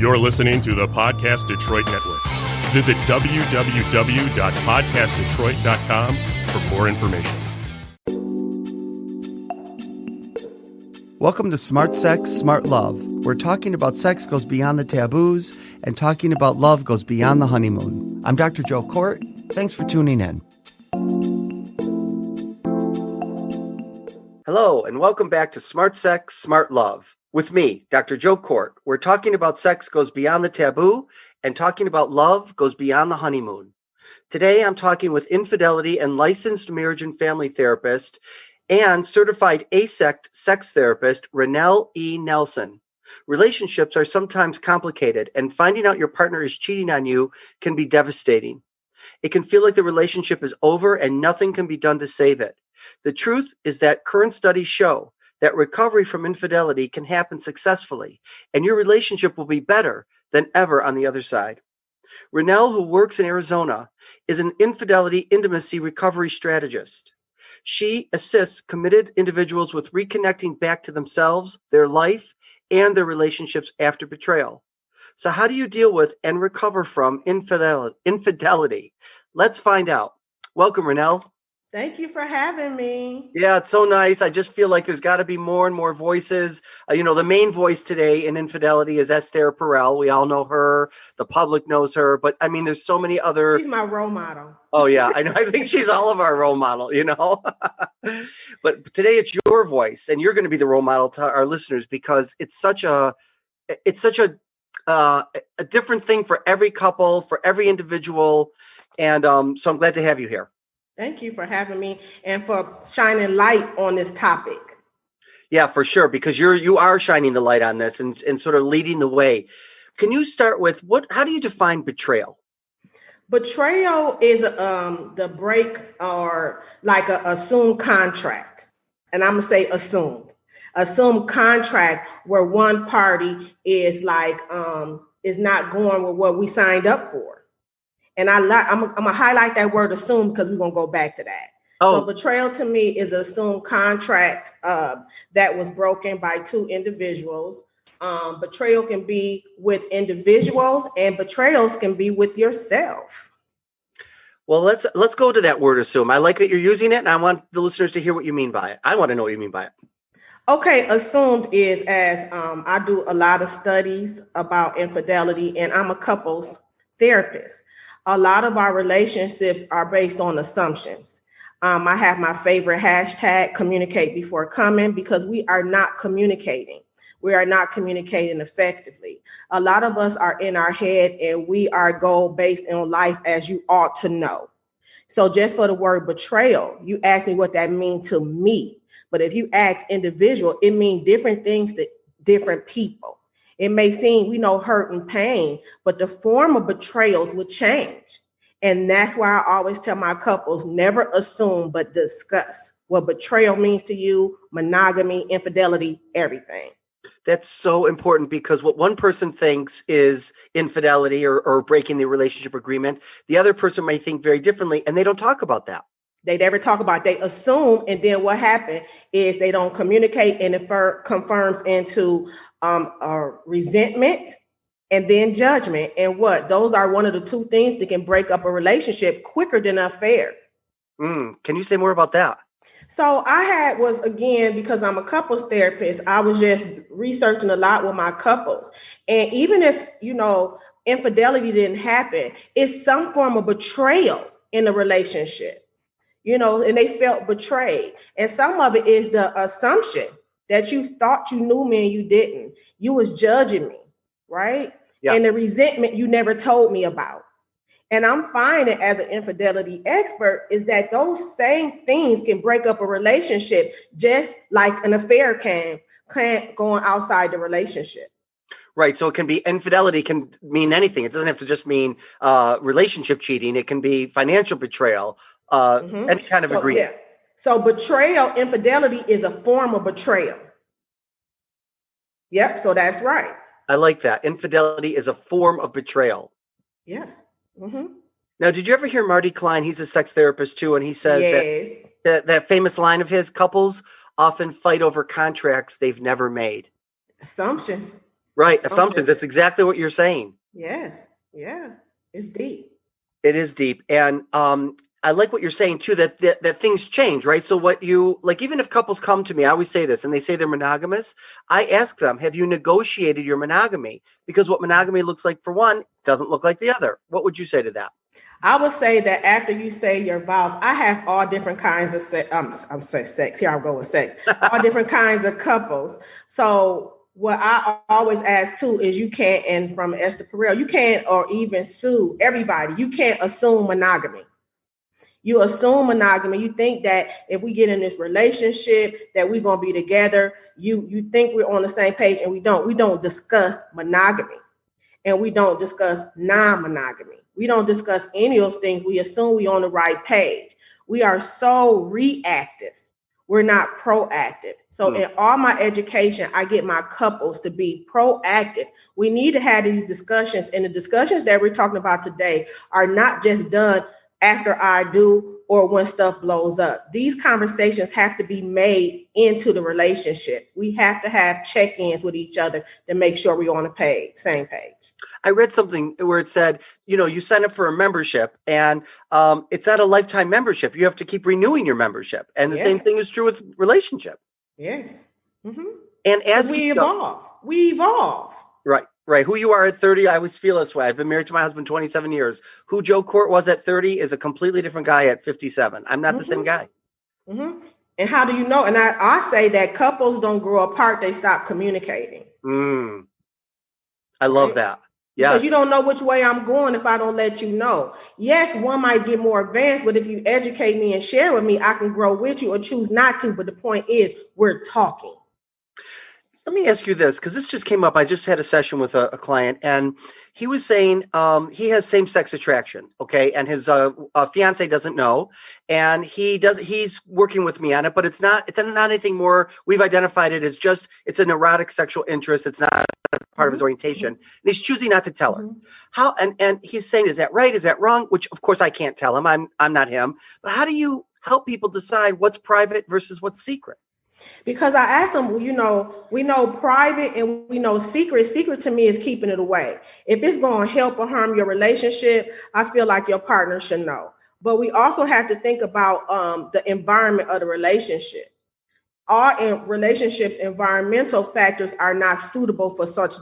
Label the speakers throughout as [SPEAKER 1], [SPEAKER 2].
[SPEAKER 1] You're listening to the Podcast Detroit Network. Visit www.podcastdetroit.com for more information.
[SPEAKER 2] Welcome to Smart Sex, Smart Love, where talking about sex goes beyond the taboos and talking about love goes beyond the honeymoon. I'm Dr. Joe Court. Thanks for tuning in. Hello, and welcome back to Smart Sex, Smart Love. With me, Dr. Joe Court, where talking about sex goes beyond the taboo and talking about love goes beyond the honeymoon. Today, I'm talking with infidelity and licensed marriage and family therapist and certified AASECT sex therapist, Renelle E. Nelson. Relationships are sometimes complicated, and finding out your partner is cheating on you can be devastating. It can feel like the relationship is over and nothing can be done to save it. The truth is that current studies show that recovery from infidelity can happen successfully, and your relationship will be better than ever on the other side. Renelle, who works in Arizona, is an infidelity intimacy recovery strategist. She assists committed individuals with reconnecting back to themselves, their life, and their relationships after betrayal. So how do you deal with and recover from infidelity? Let's find out. Welcome, Renelle.
[SPEAKER 3] Thank you for having me.
[SPEAKER 2] Yeah, it's so nice. I just feel like there's got to be more and more voices. The main voice today in infidelity is Esther Perel. We all know her. The public knows her. But, I mean, there's so many other...
[SPEAKER 3] She's my role model.
[SPEAKER 2] Oh, yeah. I know. I think she's all of our role model, But today it's your voice, and you're going to be the role model to our listeners because it's such a different thing for every couple, for every individual. And so I'm glad to have you here.
[SPEAKER 3] Thank you for having me and for shining light on this topic.
[SPEAKER 2] Yeah, for sure, because you are shining the light on this and sort of leading the way. Can you start with how do you define betrayal?
[SPEAKER 3] Betrayal is the break or like an assumed contract. And I'm going to say assumed contract where one party is like is not going with what we signed up for. And I'm going to highlight that word assume because we're going to go back to that. Oh. So betrayal to me is an assumed contract that was broken by two individuals. Betrayal can be with individuals and betrayals can be with yourself.
[SPEAKER 2] Well, let's go to that word assume. I like that you're using it, and I want the listeners to hear what you mean by it. I want to know what you mean by it.
[SPEAKER 3] Okay, assumed is as I do a lot of studies about infidelity, and I'm a couples therapist. A lot of our relationships are based on assumptions. I have my favorite hashtag, communicate before coming, because we are not communicating. We are not communicating effectively. A lot of us are in our head and we are goal-based in life, as you ought to know. So just for the word betrayal, you asked me what that means to me. But if you ask individual, it means different things to different people. It may seem we know hurt and pain, but the form of betrayals would change. And that's why I always tell my couples, never assume, but discuss what betrayal means to you, monogamy, infidelity, everything.
[SPEAKER 2] That's so important because what one person thinks is infidelity or breaking the relationship agreement, the other person may think very differently, and they don't talk about that.
[SPEAKER 3] They never talk about it. They assume, and then what happened is they don't communicate, and it confirms into resentment and then judgment. And those are one of the two things that can break up a relationship quicker than an affair.
[SPEAKER 2] Can you say more about that?
[SPEAKER 3] So again, because I'm a couples therapist, I was just researching a lot with my couples. And even if, infidelity didn't happen, it's some form of betrayal in the relationship, and they felt betrayed. And some of it is the assumption that you thought you knew me and you didn't. You was judging me, right? Yeah. And the resentment you never told me about. And I'm finding as an infidelity expert is that those same things can break up a relationship just like an affair can going outside the relationship.
[SPEAKER 2] Right. So infidelity can mean anything. It doesn't have to just mean relationship cheating. It can be financial betrayal, any kind of agreement. Yeah.
[SPEAKER 3] So betrayal, infidelity is a form of betrayal. Yep. So that's right.
[SPEAKER 2] I like that. Infidelity is a form of betrayal.
[SPEAKER 3] Yes. Mm-hmm.
[SPEAKER 2] Now, did you ever hear Marty Klein? He's a sex therapist too. And he says that famous line of his, couples often fight over contracts they've never made.
[SPEAKER 3] Assumptions.
[SPEAKER 2] Right. Assumptions. That's exactly what you're saying.
[SPEAKER 3] Yes. Yeah. It's deep.
[SPEAKER 2] It is deep. And I like what you're saying too, that things change, right? So what you like, even if couples come to me, I always say this, and they say they're monogamous, I ask them, have you negotiated your monogamy? Because what monogamy looks like for one doesn't look like the other. What would you say to that?
[SPEAKER 3] I would say that after you say your vows, I have all different kinds of sex. I'm saying sex. Here I'll go with sex. All different kinds of couples. So what I always ask too is you can't, and from Esther Perel, you can't, or even Sue, everybody, you can't assume monogamy. You assume monogamy. You think that if we get in this relationship that we're going to be together, you think we're on the same page, and we don't. We don't discuss monogamy, and we don't discuss non-monogamy. We don't discuss any of those things. We assume we're on the right page. We are so reactive. We're not proactive. So in all my education, I get my couples to be proactive. We need to have these discussions, and the discussions that we're talking about today are not just done after I do or when stuff blows up. These conversations have to be made into the relationship. We have to have check-ins with each other to make sure we're on the same page.
[SPEAKER 2] I read something where it said, you sign up for a membership, and it's not a lifetime membership. You have to keep renewing your membership. And the same thing is true with relationship.
[SPEAKER 3] Yes. Mm-hmm.
[SPEAKER 2] And as
[SPEAKER 3] we evolve.
[SPEAKER 2] Right. Who you are at 30, I always feel this way. I've been married to my husband 27 years. Who Joe Court was at 30 is a completely different guy at 57. I'm not the same guy.
[SPEAKER 3] Mm-hmm. And how do you know? And I say that couples don't grow apart. They stop communicating.
[SPEAKER 2] I love that. Yes.
[SPEAKER 3] Because you don't know which way I'm going if I don't let you know. Yes, one might get more advanced, but if you educate me and share with me, I can grow with you or choose not to. But the point is, we're talking.
[SPEAKER 2] Let me ask you this, because this just came up. I just had a session with a client, and he was saying he has same-sex attraction, okay, and his fiance doesn't know, and he's working with me on it, but it's not anything more. We've identified it as just it's an erotic sexual interest. It's not part of his orientation, and he's choosing not to tell her. How and he's saying, is that right? Is that wrong? Which of course I can't tell him. I'm not him. But how do you help people decide what's private versus what's secret?
[SPEAKER 3] Because I asked them, we know private and we know secret. Secret to me is keeping it away. If it's going to help or harm your relationship, I feel like your partner should know. But we also have to think about the environment of the relationship. All relationships, environmental factors are not suitable for such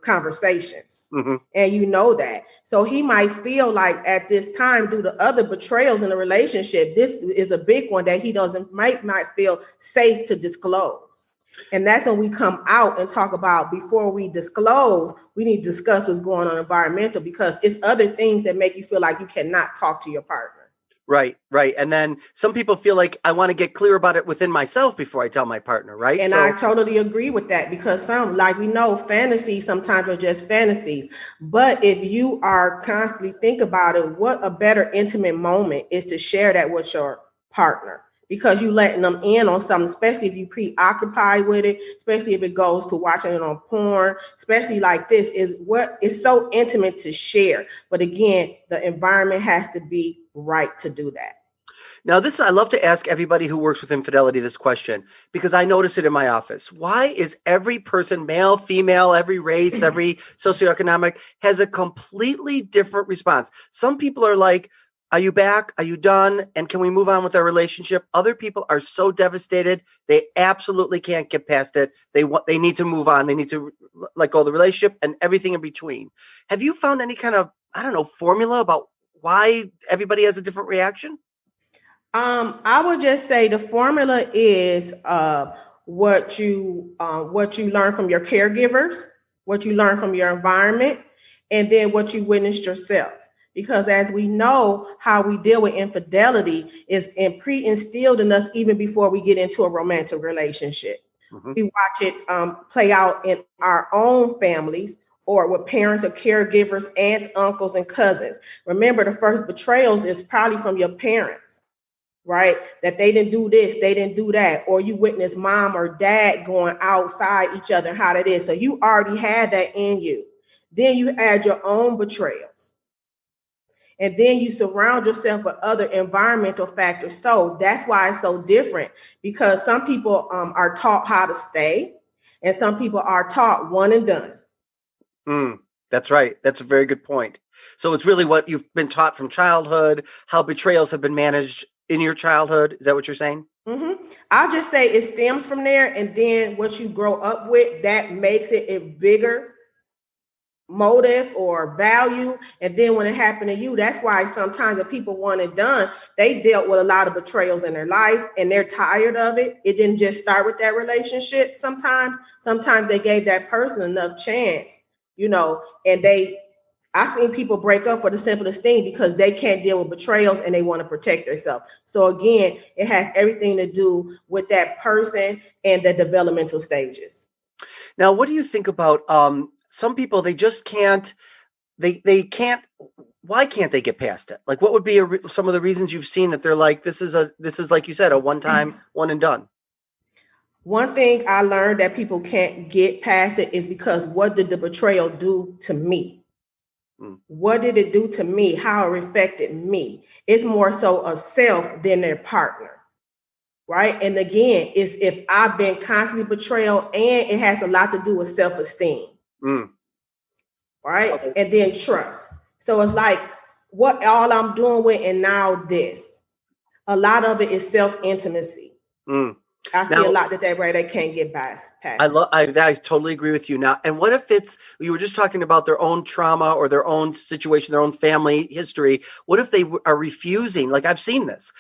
[SPEAKER 3] conversations. And you know that. So he might feel like at this time, due to other betrayals in the relationship, this is a big one that he might feel safe to disclose. And that's when we come out and talk about, before we disclose, we need to discuss what's going on environmental, because it's other things that make you feel like you cannot talk to your partner.
[SPEAKER 2] Right. And then some people feel like I want to get clear about it within myself before I tell my partner, right?
[SPEAKER 3] And I totally agree with that, because some, like we know, fantasies sometimes are just fantasies. But if you are constantly think about it, what a better intimate moment is to share that with your partner, because you letting them in on something, especially if you preoccupied with it, especially if it goes to watching it on porn, especially like this is what is so intimate to share. But again, the environment has to be right to do that.
[SPEAKER 2] Now, I love to ask everybody who works with infidelity this question, because I notice it in my office. Why is every person, male, female, every race, every socioeconomic, has a completely different response? Some people are like, are you back? Are you done? And can we move on with our relationship? Other people are so devastated. They absolutely can't get past it. They need to move on. They need to let go of the relationship and everything in between. Have you found any kind of, formula about why everybody has a different reaction?
[SPEAKER 3] I would just say the formula is what you learn from your caregivers, what you learn from your environment, and then what you witnessed yourself. Because as we know, how we deal with infidelity is pre-instilled in us even before we get into a romantic relationship. We watch it play out in our own families, or with parents or caregivers, aunts, uncles, and cousins. Remember, the first betrayals is probably from your parents, right? That they didn't do this, they didn't do that, or you witness mom or dad going outside each other and how that is. So you already had that in you. Then you add your own betrayals. And then you surround yourself with other environmental factors. So that's why it's so different, because some people are taught how to stay. And some people are taught one and done.
[SPEAKER 2] That's right. That's a very good point. So it's really what you've been taught from childhood, how betrayals have been managed in your childhood. Is that what you're saying?
[SPEAKER 3] I'll just say it stems from there. And then what you grow up with, that makes it a bigger motive or value. And then when it happened to you, that's why sometimes the people want it done, they dealt with a lot of betrayals in their life and they're tired of it. It didn't just start with that relationship. Sometimes they gave that person enough chance, and I seen people break up for the simplest thing because they can't deal with betrayals and they want to protect themselves. So again, it has everything to do with that person and the developmental stages.
[SPEAKER 2] Now, what do you think about some people? They just can't. They can't. Why can't they get past it? Like, what would be some of the reasons you've seen that they're like, this is like you said, a one-time, one and done?
[SPEAKER 3] One thing I learned that people can't get past it is because what did the betrayal do to me? What did it do to me? How it affected me? It's more so a self than their partner. Right. And again, it's if I've been constantly betrayed, and it has a lot to do with self-esteem. Right. Okay. And then trust. So it's like what all I'm doing with, and now this. A lot of it is self-intimacy. I see a lot that they can't get past.
[SPEAKER 2] I totally agree with you now. And what if you were just talking about their own trauma or their own situation, their own family history? What if they are refusing? Like, I've seen this.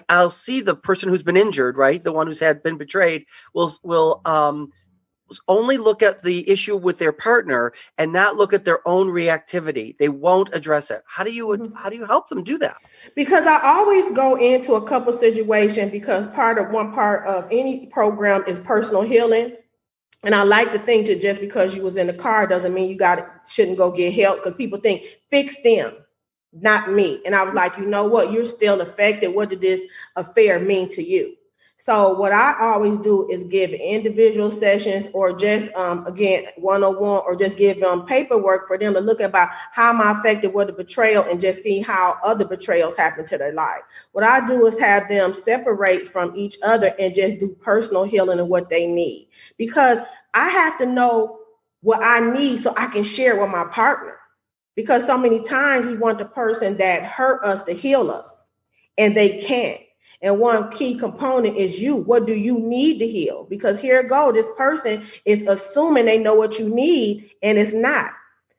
[SPEAKER 2] I'll see the person who's been injured, right? The one who's been betrayed will only look at the issue with their partner and not look at their own reactivity. They won't address it. How do you help them do that?
[SPEAKER 3] Because I always go into a couple situation because one part of any program is personal healing. And I like to think that just because you was in the car doesn't mean you shouldn't go get help, because people think fix them, not me. And I was like, you know what? You're still affected. What did this affair mean to you? So what I always do is give individual sessions or just, again, one-on-one, or just give them paperwork for them to look about how am I affected with the betrayal and just see how other betrayals happen to their life. What I do is have them separate from each other and just do personal healing and what they need, because I have to know what I need so I can share with my partner, because so many times we want the person that hurt us to heal us and they can't. And one key component is you. What do you need to heal? Because here it go. This person is assuming they know what you need, and it's not.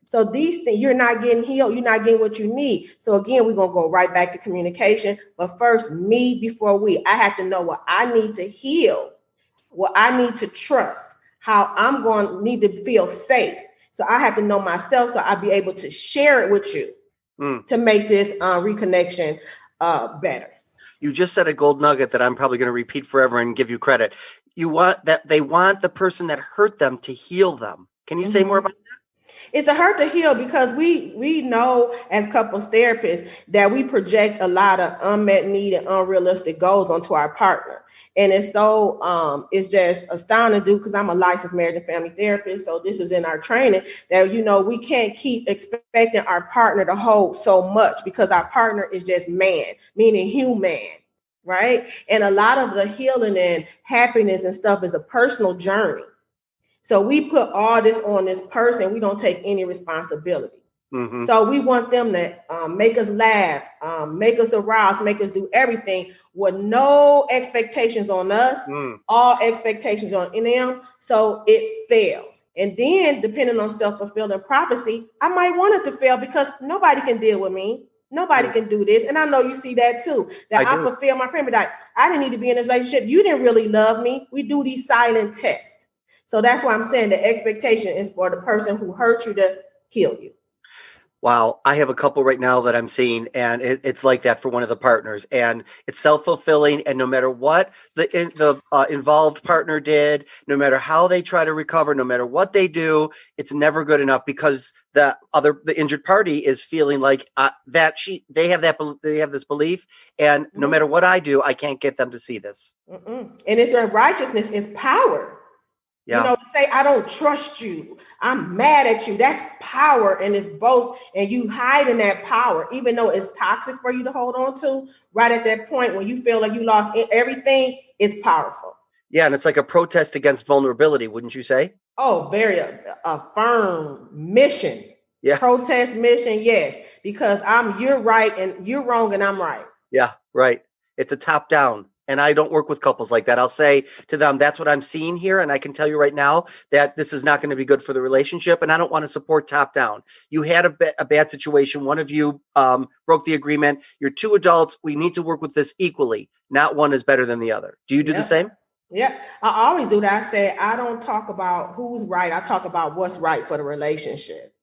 [SPEAKER 3] So these things, you're not getting healed. You're not getting what you need. So again, we're going to go right back to communication. But first, me before we. I have to know what I need to heal, what I need to trust, how I'm going to need to feel safe. So I have to know myself so I'll be able to share it with you to make this reconnection better.
[SPEAKER 2] You just said a gold nugget that I'm probably going to repeat forever and give you credit. They want the person that hurt them to heal them. Can you say more about that?
[SPEAKER 3] It's the hurt to heal, because we know as couples therapists that we project a lot of unmet need and unrealistic goals onto our partner. And it's so it's just astounding to do, because I'm a licensed marriage and family therapist. So this is in our training that, we can't keep expecting our partner to hold so much, because our partner is just man, meaning human. Right. And a lot of the healing and happiness and stuff is a personal journey. So we put all this on this person. We don't take any responsibility. So we want them to make us laugh, make us arouse, make us do everything with no expectations on us, all expectations on them. So it fails. And then depending on self-fulfilling prophecy, I might want it to fail because nobody can deal with me. Nobody can do this. And I know you see that too, that I fulfill my paradigm. I didn't need to be in this relationship. You didn't really love me. We do these silent tests. So that's why I'm saying the expectation is for the person who hurt you to heal you.
[SPEAKER 2] Wow. I have a couple right now that I'm seeing, and it's like that for one of the partners, and it's self-fulfilling. And no matter what the involved partner did, no matter how they try to recover, no matter what they do, it's never good enough, because the injured party is feeling like they have this belief, and no matter what I do, I can't get them to see this.
[SPEAKER 3] And it's righteousness is power. Yeah. To say, I don't trust you, I'm mad at you. That's power, and it's both. And you hide in that power, even though it's toxic for you to hold on to. Right at that point when you feel like you lost everything, it's powerful.
[SPEAKER 2] Yeah, and it's like a protest against vulnerability, wouldn't you say?
[SPEAKER 3] Oh, very a firm mission.
[SPEAKER 2] Yeah.
[SPEAKER 3] Protest mission, yes. Because you're right and you're wrong and I'm right.
[SPEAKER 2] Yeah, right. It's a top down. And I don't work with couples like that. I'll say to them, that's what I'm seeing here. And I can tell you right now that this is not going to be good for the relationship. And I don't want to support top down. You had a bad situation. One of you broke the agreement. You're two adults. We need to work with this equally. Not one is better than the other. Do you do the same?
[SPEAKER 3] Yeah, I always do that. I say, I don't talk about who's right. I talk about what's right for the relationship.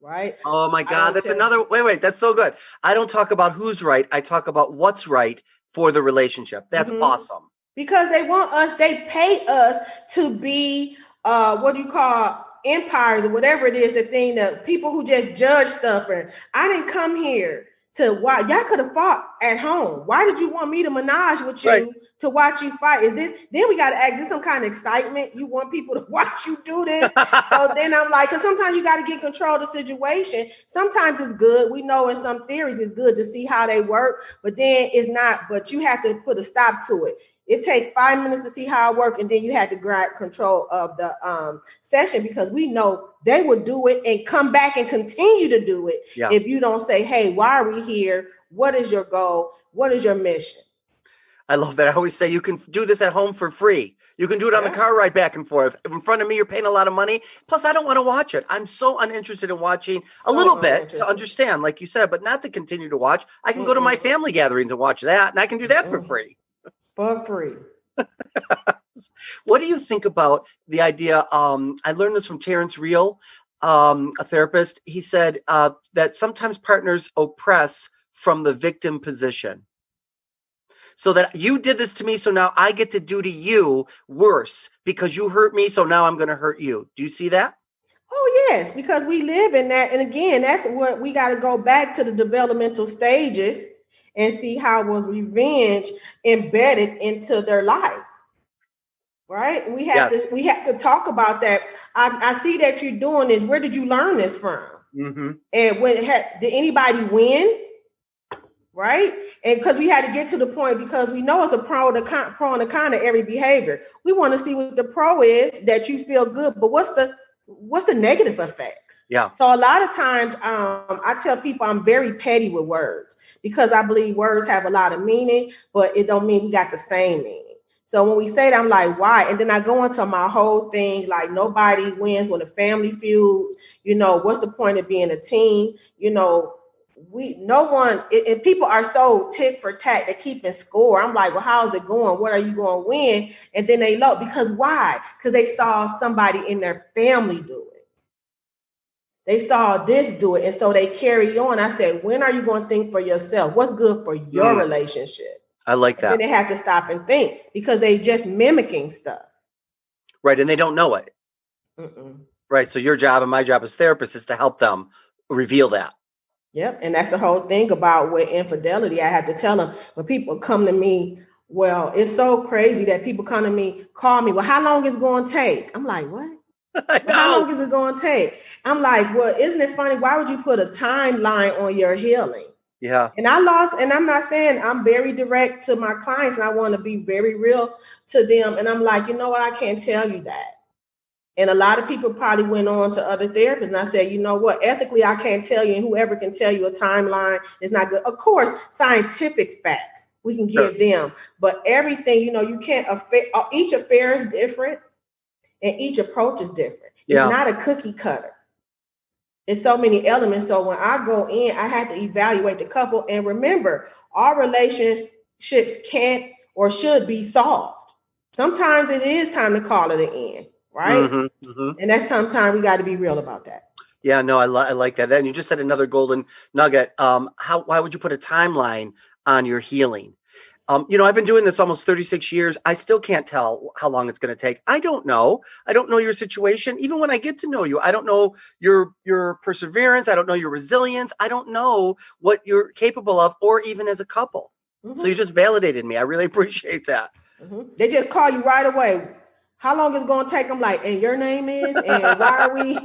[SPEAKER 3] Right.
[SPEAKER 2] Oh my God. That's another. Wait. That's so good. I don't talk about who's right. I talk about what's right for the relationship. That's awesome.
[SPEAKER 3] Because they pay us to be, what do you call empires or whatever it is, the people who just judge stuff. And I didn't come here to watch. Y'all could have fought at home. Why did you want me to menage with you to watch you fight? Then we got to ask, is this some kind of excitement? You want people to watch you do this? So then I'm like, because sometimes you got to get control of the situation. Sometimes it's good. We know in some theories it's good to see how they work, but then it's not, but you have to put a stop to it. It takes 5 minutes to see how it works, and then you have to grab control of the session, because we know they would do it and come back and continue to do it if you don't say, hey, why are we here? What is your goal? What is your mission?
[SPEAKER 2] I love that. I always say you can do this at home for free. You can do it on the car ride back and forth. In front of me, you're paying a lot of money. Plus, I don't want to watch it. I'm so uninterested in watching a little bit to understand, like you said, but not to continue to watch. I can go to my family gatherings and watch that, and I can do that for free.
[SPEAKER 3] For free.
[SPEAKER 2] What do you think about the idea? I learned this from Terrence Real, a therapist. He said that sometimes partners oppress from the victim position. So that you did this to me, so now I get to do to you worse because you hurt me, so now I'm going to hurt you. Do you see that?
[SPEAKER 3] Oh, yes, because we live in that. And again, that's what we got to go back to the developmental stages and see how was revenge embedded into their life. Right? And we have to talk about that. I see that you're doing this. Where did you learn this from? Mm-hmm. And did anybody win? Right? And because we had to get to the point, because we know it's a pro and a con of every behavior. We want to see what the pro is, that you feel good, but what's the negative effects? Yeah. So a lot of times I tell people I'm very petty with words, because I believe words have a lot of meaning, but it don't mean we got the same meaning. So when we say that, I'm like, why? And then I go into my whole thing, like nobody wins when a family feuds. What's the point of being a team? And people are so tick for tack, they keeping score. I'm like, well, how's it going? What are you going to win? And then they low, because why? Because they saw somebody in their family do it. They saw this do it. And so they carry on. I said, when are you going to think for yourself? What's good for your relationship? I like that. And then they have to stop and think, because they just mimicking stuff.
[SPEAKER 2] Right. And they don't know it. Right. So your job and my job as therapists is to help them reveal that.
[SPEAKER 3] Yep. And that's the whole thing about with infidelity. I have to tell them, when people come to me, well, it's so crazy that people come to me, call me, well, how long is it going to take? I'm like, what? How long is it going to take? I'm like, well, isn't it funny? Why would you put a timeline on your healing? Yeah. And I'm not saying, I'm very direct to my clients, and I want to be very real to them. And I'm like, you know what? I can't tell you that. And a lot of people probably went on to other therapists, and I said, you know what? Ethically, I can't tell you, and whoever can tell you a timeline is not good. Of course, scientific facts we can give them, but everything, you can't each affair is different, and each approach is different. It's not a cookie cutter. It's so many elements. So when I go in, I had to evaluate the couple, and remember, our relationships can't or should be solved. Sometimes it is time to call it an end. Right. And that's sometimes we got to be real about that.
[SPEAKER 2] Yeah, no, I like that. Then you just said another golden nugget. Why would you put a timeline on your healing? I've been doing this almost 36 years. I still can't tell how long it's going to take. I don't know. I don't know your situation. Even when I get to know you, I don't know your perseverance. I don't know your resilience. I don't know what you're capable of, or even as a couple. So you just validated me. I really appreciate that.
[SPEAKER 3] They just call you right away. How long is it going to take? I'm like, and your name is, and why are we?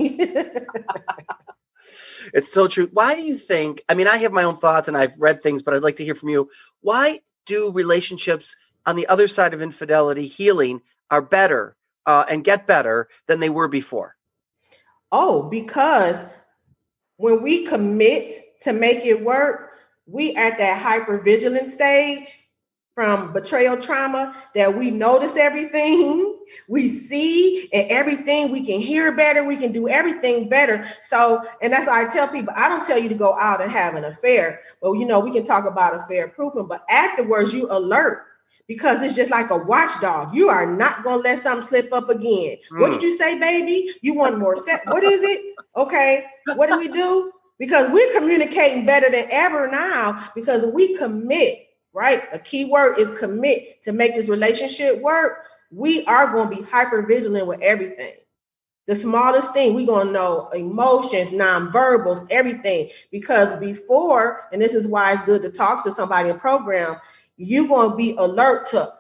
[SPEAKER 2] It's so true. Why do you think, I have my own thoughts and I've read things, but I'd like to hear from you. Why do relationships on the other side of infidelity healing are better and get better than they were before?
[SPEAKER 3] Oh, because when we commit to make it work, we at that hypervigilant stage from betrayal trauma that we notice everything, we see and everything, we can hear better, we can do everything better. So, and that's why I tell people, I don't tell you to go out and have an affair. Well, you know, we can talk about affair proofing, but afterwards you alert because it's just like a watchdog. You are not going to let something slip up again. What did you say, baby? You want more sex? What is it? Okay. What do we do? Because we're communicating better than ever now because we commit. Right? A key word is commit to make this relationship work. We are going to be hyper vigilant with everything. The smallest thing, we're going to know emotions, nonverbals, everything. Because before, and this is why it's good to talk to somebody in program, you're going to be alert to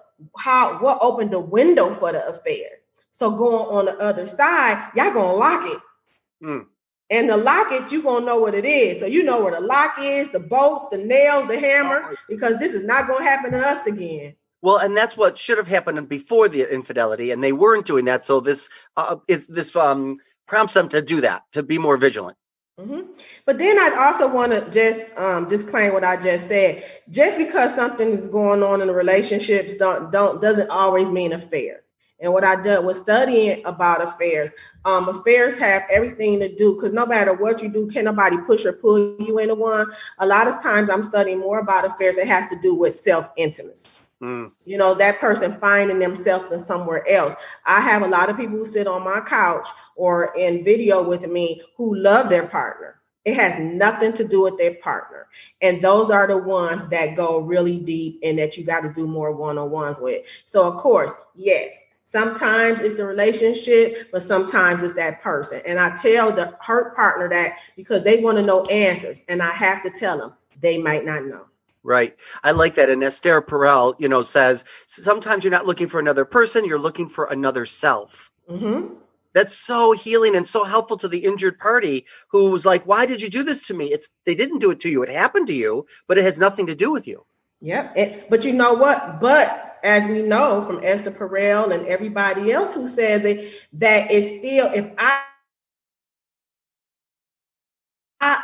[SPEAKER 3] what opened the window for the affair. So going on the other side, y'all going to lock it. And the lock it, you're going to know what it is. So you know where the lock is, the bolts, the nails, the hammer, because this is not going to happen to us again.
[SPEAKER 2] Well, and that's what should have happened before the infidelity, and they weren't doing that. So this prompts them to do that, to be more vigilant.
[SPEAKER 3] Mm-hmm. But then I'd also want to just disclaim what I just said. Just because something is going on in the relationships doesn't always mean affair. And what I did was studying about affairs. Affairs have everything to do, because no matter what you do, can nobody push or pull you into one. A lot of times I'm studying more about affairs. It has to do with self-intimacy. You know, that person finding themselves in somewhere else. I have a lot of people who sit on my couch or in video with me who love their partner. It has nothing to do with their partner. And those are the ones that go really deep and that you got to do more one-on-ones with. So, of course, yes, sometimes it's the relationship, but sometimes it's that person. And I tell the hurt partner that because they want to know answers. And I have to tell them they might not know.
[SPEAKER 2] Right. I like that. And Esther Perel, says sometimes you're not looking for another person, you're looking for another self. Mm-hmm. That's so healing and so helpful to the injured party who was like, why did you do this to me? They didn't do it to you. It happened to you, but it has nothing to do with you.
[SPEAKER 3] Yep. But you know what? But as we know from Esther Perel and everybody else who says it, that it's still, if I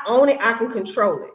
[SPEAKER 3] own it, I can control it.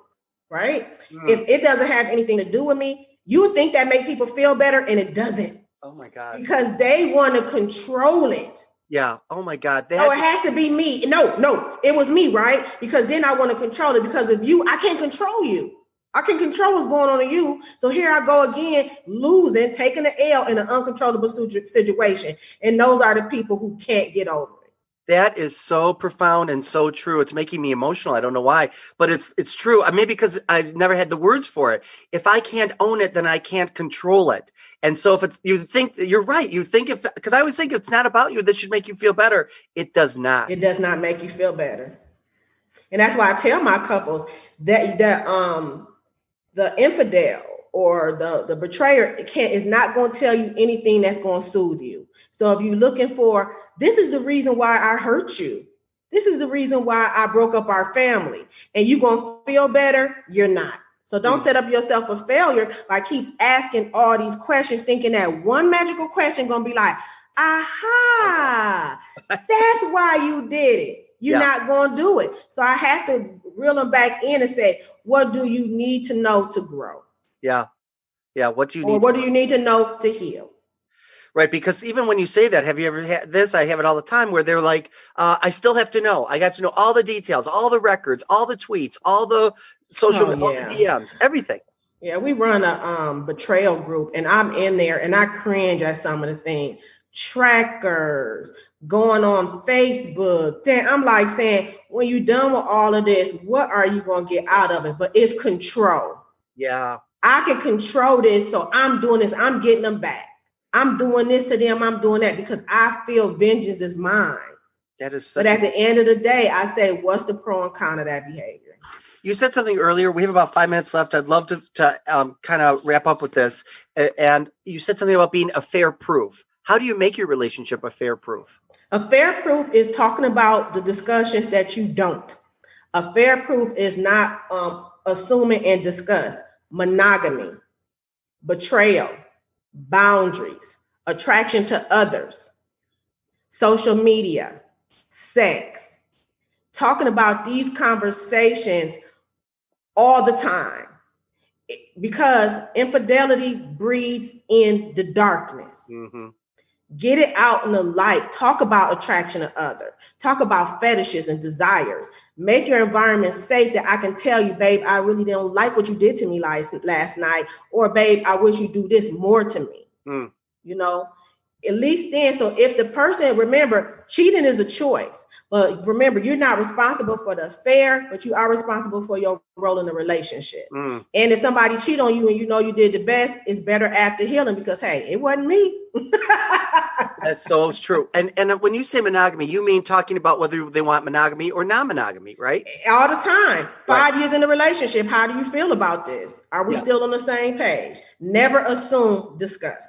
[SPEAKER 3] Right? If it doesn't have anything to do with me, you would think that make people feel better, and it doesn't.
[SPEAKER 2] Oh my God.
[SPEAKER 3] Because they want to control it.
[SPEAKER 2] Yeah. Oh my God.
[SPEAKER 3] No, it has to be me. No, it was me, right? Because then I want to control it. Because of you, I can't control you. I can control what's going on in you. So here I go again, losing, taking the L in an uncontrollable situation. And those are the people who can't get over it.
[SPEAKER 2] That is so profound and so true. It's making me emotional. I don't know why, but it's true. Maybe because I've never had the words for it. If I can't own it, then I can't control it. And so you think you're right. You think because I always think if it's not about you, that should make you feel better. It does not.
[SPEAKER 3] It does not make you feel better. And that's why I tell my couples that the infidel or the betrayer is not going to tell you anything that's going to soothe you. So if you're looking for, this is the reason why I hurt you. This is the reason why I broke up our family. And you're going to feel better, you're not. So don't set up yourself for failure by keep asking all these questions, thinking that one magical question going to be like, aha, that's why you did it. You're not going to do it. So I have to reel them back in and say, what do you need to know to grow?
[SPEAKER 2] Yeah. Yeah. What do you need?
[SPEAKER 3] Or what do you need to know to heal?
[SPEAKER 2] Right. Because even when you say that, have you ever had this? I have it all the time where they're like, I still have to know. I got to know all the details, all the records, all the tweets, all the social, all the DMs, everything. Yeah.
[SPEAKER 3] We run a betrayal group and I'm in there and I cringe at some of the things. Trackers going on Facebook. Then I'm like saying, when you're done with all of this, what are you going to get out of it? But it's control.
[SPEAKER 2] Yeah.
[SPEAKER 3] I can control this. So I'm doing this. I'm getting them back. I'm doing this to them. I'm doing that because I feel vengeance is mine.
[SPEAKER 2] That is
[SPEAKER 3] but at the end of the day, I say, what's the pro and con of that behavior?
[SPEAKER 2] You said something earlier. We have about 5 minutes left. I'd love to kind of wrap up with this. And you said something about being affair proof. How do you make your relationship affair proof? Affair
[SPEAKER 3] proof is talking about the discussions that you don't. Affair proof is not assuming and discuss monogamy, betrayal, boundaries, attraction to others, social media, sex, talking about these conversations all the time, because infidelity breeds in the darkness.
[SPEAKER 2] Mm-hmm.
[SPEAKER 3] Get it out in the light. Talk about attraction to others. Talk about fetishes and desires. Make your environment safe that I can tell you, babe, I really don't like what you did to me last night. Or, babe, I wish you do this more to me.
[SPEAKER 2] Mm.
[SPEAKER 3] You know, at least then. So if the person, remember, cheating is a choice. But remember, you're not responsible for the affair, but you are responsible for your role in the relationship.
[SPEAKER 2] Mm.
[SPEAKER 3] And if somebody cheat on you and you know you did the best, it's better after healing because, hey, it wasn't me.
[SPEAKER 2] That's so true. And when you say monogamy, you mean talking about whether they want monogamy or non-monogamy, right?
[SPEAKER 3] All the time. 5
[SPEAKER 2] Right.
[SPEAKER 3] years in the relationship. How do you feel about this? Are we still on the same page? Never assume, discuss.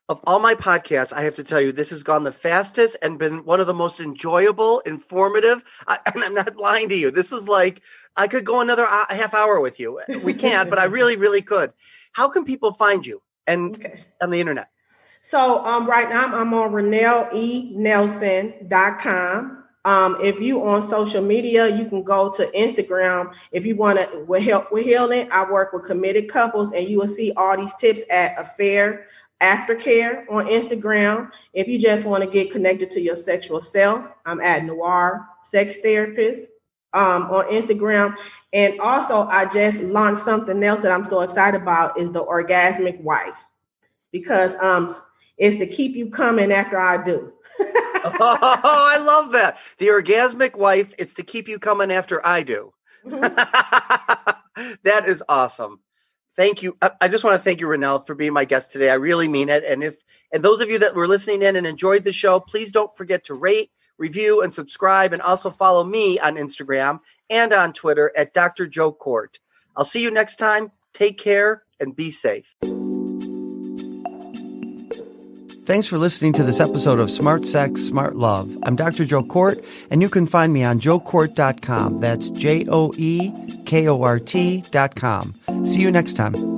[SPEAKER 2] Of all my podcasts, I have to tell you, this has gone the fastest and been one of the most enjoyable, informative. And I'm not lying to you. This is like, I could go another half hour with you. We can't, but I really, really could. How can people find you on the internet?
[SPEAKER 3] So right now I'm on RenelleENelson.com. If you on social media, you can go to Instagram. If you want to help with healing, I work with committed couples, and you will see all these tips at Aftercare on Instagram. If you just want to get connected to your sexual self, I'm at Noir Sex Therapist on Instagram. And also, I just launched something else that I'm so excited about is the Orgasmic Wife, because it's to keep you coming after I do.
[SPEAKER 2] Oh, I love that. The Orgasmic Wife, it's to keep you coming after I do. That is awesome. Thank you. I just want to thank you, Renelle, for being my guest today. I really mean it. And those of you that were listening in and enjoyed the show, please don't forget to rate, review, and subscribe. And also follow me on Instagram and on Twitter at Dr. Joe Court. I'll see you next time. Take care and be safe. Thanks for listening to this episode of Smart Sex, Smart Love. I'm Dr. Joe Court, and you can find me on joecourt.com. That's JoeKort.com. See you next time.